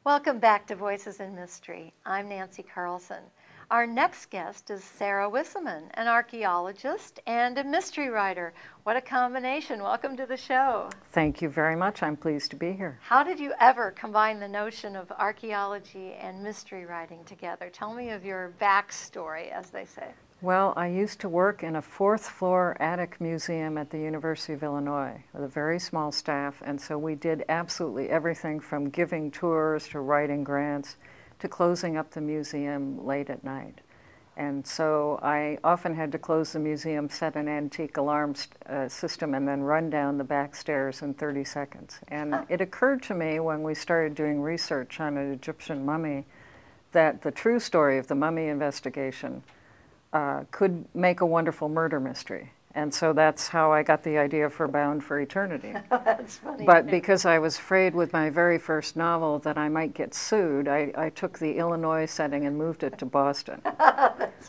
Welcome back to Voices in Mystery. I'm Nancy Carlson. Our next guest is Sarah Wisseman, an archaeologist and a mystery writer. What a combination. Welcome to the show. Thank you very much. I'm pleased to be here. How did you ever combine the notion of archaeology and mystery writing together? Tell me of your backstory, as they say. Well, I used to work in a fourth-floor attic museum at the University of Illinois with a very small staff, and so we did absolutely everything from giving tours to writing grants to closing up the museum late at night. And so I often had to close the museum, set an antique alarm system, and then run down the back stairs in 30 seconds. And it occurred to me when we started doing research on an Egyptian mummy that the true story of the mummy investigation could make a wonderful murder mystery. And so that's how I got the idea for Bound for Eternity. That's funny. But because I was afraid with my very first novel that I might get sued, I took the Illinois setting and moved it to Boston.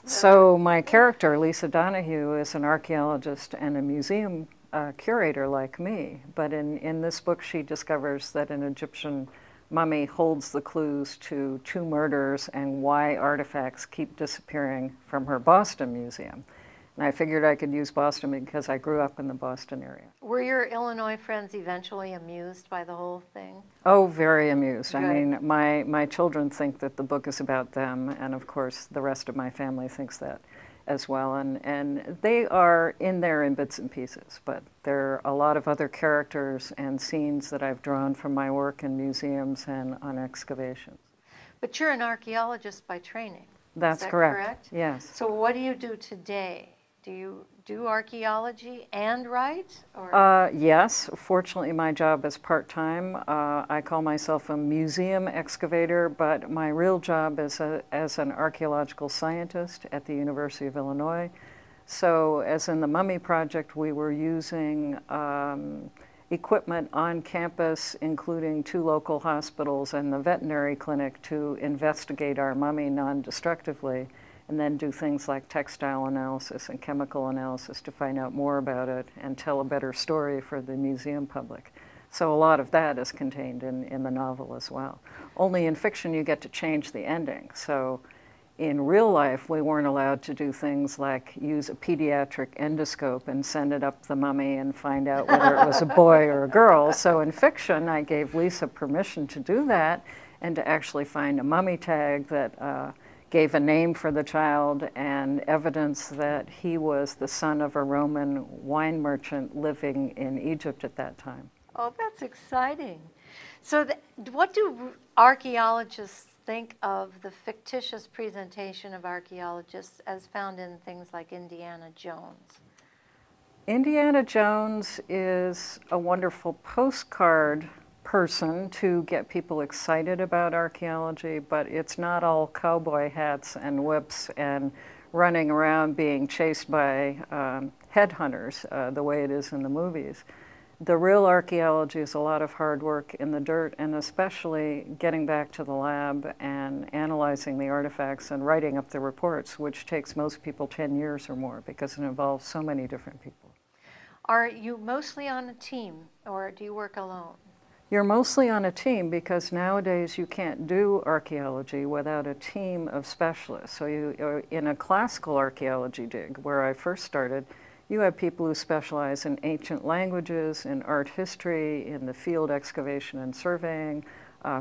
So my character, Lisa Donahue, is an archaeologist and a museum curator like me. But in this book, she discovers that an Egyptian mummy holds the clues to two murders and why artifacts keep disappearing from her Boston museum. And I figured I could use Boston because I grew up in the Boston area. Were your Illinois friends eventually amused by the whole thing? Oh, very amused. Good. I mean, my children think that the book is about them, and of course the rest of my family thinks that as well. And they are in there in bits and pieces, but there are a lot of other characters and scenes that I've drawn from my work in museums and on excavations. But you're an archaeologist by training. That's Is that correct. Yes. So what do you do today? Do you do archaeology and write? Or? Yes. Fortunately, my job is part-time. I call myself a museum excavator, but my real job is as an archaeological scientist at the University of Illinois. So as in the Mummy Project, we were using equipment on campus, including 2 local hospitals and the veterinary clinic, to investigate our mummy non-destructively, and then do things like textile analysis and chemical analysis to find out more about it and tell a better story for the museum public. So a lot of that is contained in the novel as well. Only in fiction you get to change the ending. So in real life, we weren't allowed to do things like use a pediatric endoscope and send it up the mummy and find out whether it was a boy or a girl. So in fiction, I gave Lisa permission to do that and to actually find a mummy tag that gave a name for the child and evidence that he was the son of a Roman wine merchant living in Egypt at that time. Oh, that's exciting. So what do archaeologists think of the fictitious presentation of archaeologists as found in things like Indiana Jones? Indiana Jones is a wonderful postcard person to get people excited about archaeology, but it's not all cowboy hats and whips and running around being chased by headhunters the way it is in the movies. The real archaeology is a lot of hard work in the dirt, and especially getting back to the lab and analyzing the artifacts and writing up the reports, which takes most people 10 years or more because it involves so many different people. Are you mostly on a team, or do you work alone? You're mostly on a team because nowadays you can't do archaeology without a team of specialists. So in a classical archaeology dig, where I first started, you have people who specialize in ancient languages, in art history, in the field excavation and surveying,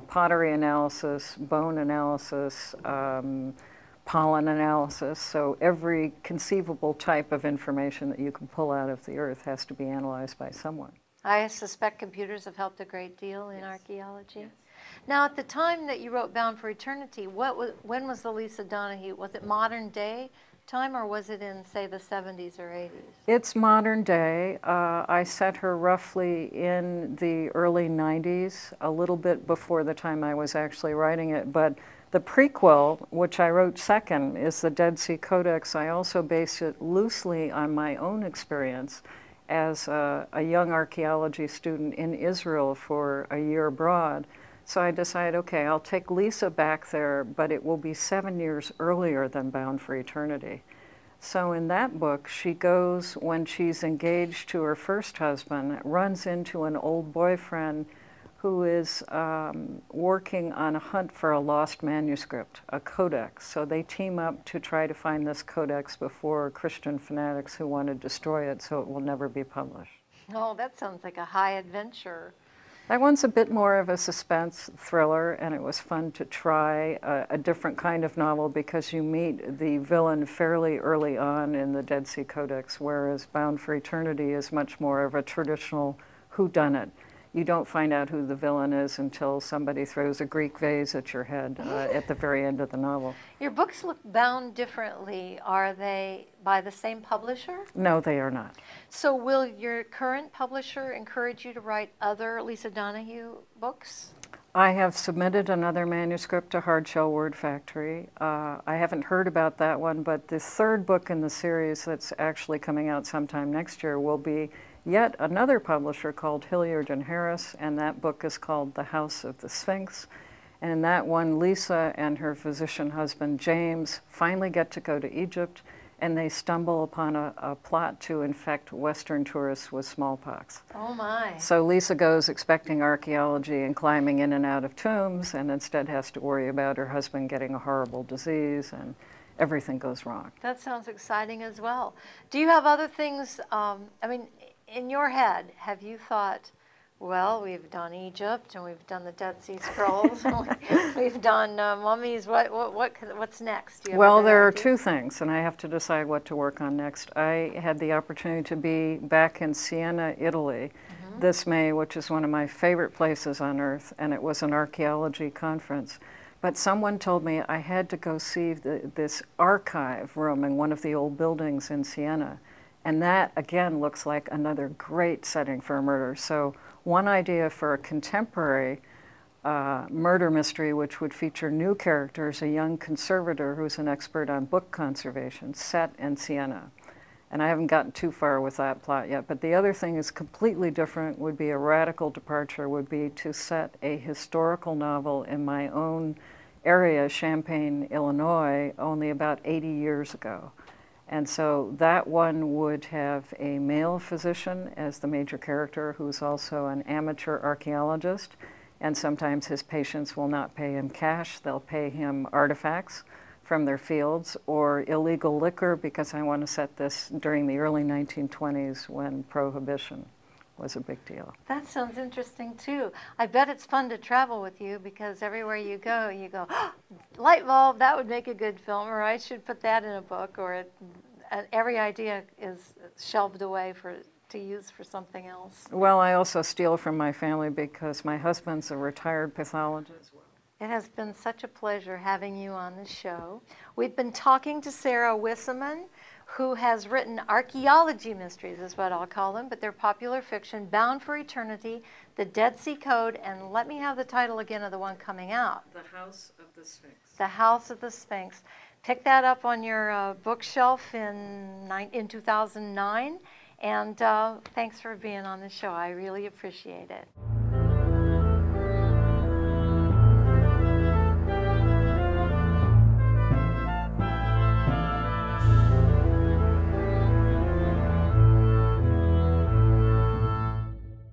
pottery analysis, bone analysis, pollen analysis. So every conceivable type of information that you can pull out of the earth has to be analyzed by someone. I suspect computers have helped a great deal in archaeology. Now, at the time that you wrote Bound for Eternity, when was the Lisa Donahue? Was it modern day time, or was it in, say, the 70s or 80s? It's modern day. I set her roughly in the early 90s, a little bit before the time I was actually writing it. But the prequel, which I wrote second, is the Dead Sea Codex. I also base it loosely on my own experience as a young archaeology student in Israel for a year abroad. So I decided, okay, I'll take Lisa back there, but it will be 7 years earlier than Bound for Eternity. So in that book, she goes, when she's engaged to her first husband, runs into an old boyfriend who is working on a hunt for a lost manuscript, a codex. So they team up to try to find this codex before Christian fanatics who want to destroy it so it will never be published. Oh, that sounds like a high adventure. That one's a bit more of a suspense thriller, and it was fun to try a different kind of novel because you meet the villain fairly early on in the Dead Sea Codex, whereas Bound for Eternity is much more of a traditional whodunit. You don't find out who the villain is until somebody throws a Greek vase at your head at the very end of the novel. Your books look bound differently. Are they by the same publisher? No, they are not. So will your current publisher encourage you to write other Lisa Donohue books? I have submitted another manuscript to Hardshell Word Factory. I haven't heard about that one, but the third book in the series that's actually coming out sometime next year will be yet another publisher called Hilliard and Harris, and that book is called The House of the Sphinx. And in that one, Lisa and her physician husband, James, finally get to go to Egypt, and they stumble upon a plot to infect Western tourists with smallpox. Oh my. So Lisa goes expecting archaeology and climbing in and out of tombs, and instead has to worry about her husband getting a horrible disease, and everything goes wrong. That sounds exciting as well. Do you have other things, in your head, have you thought, well, we've done Egypt, and we've done the Dead Sea Scrolls, we've done mummies, what's next? Do you have Well, other there are ideas? two things, and I have to decide what to work on next. I had the opportunity to be back in Siena, Italy, this May, which is one of my favorite places on earth, and it was an archaeology conference. But someone told me I had to go see this archive room in one of the old buildings in Siena. And that, again, looks like another great setting for a murder. So one idea for a contemporary murder mystery, which would feature new characters, a young conservator who's an expert on book conservation, set in Siena. And I haven't gotten too far with that plot yet. But the other thing is completely different, would be a radical departure, would be to set a historical novel in my own area, Champaign, Illinois, only about 80 years ago. And so that one would have a male physician as the major character who's also an amateur archaeologist. And sometimes his patients will not pay him cash, they'll pay him artifacts from their fields or illegal liquor, because I want to set this during the early 1920s when prohibition was a big deal. That sounds interesting too. I bet it's fun to travel with you because everywhere you go, oh, light bulb, that would make a good film, or I should put that in a book, or every idea is shelved away to use for something else. Well, I also steal from my family because my husband's a retired pathologist. It has been such a pleasure having you on the show. We've been talking to Sarah Wisseman, who has written archaeology mysteries, is what I'll call them, but they're popular fiction, Bound for Eternity, The Dead Sea Code, and let me have the title again of the one coming out. The House of the Sphinx. The House of the Sphinx. Pick that up on your bookshelf in 2009, and thanks for being on the show. I really appreciate it.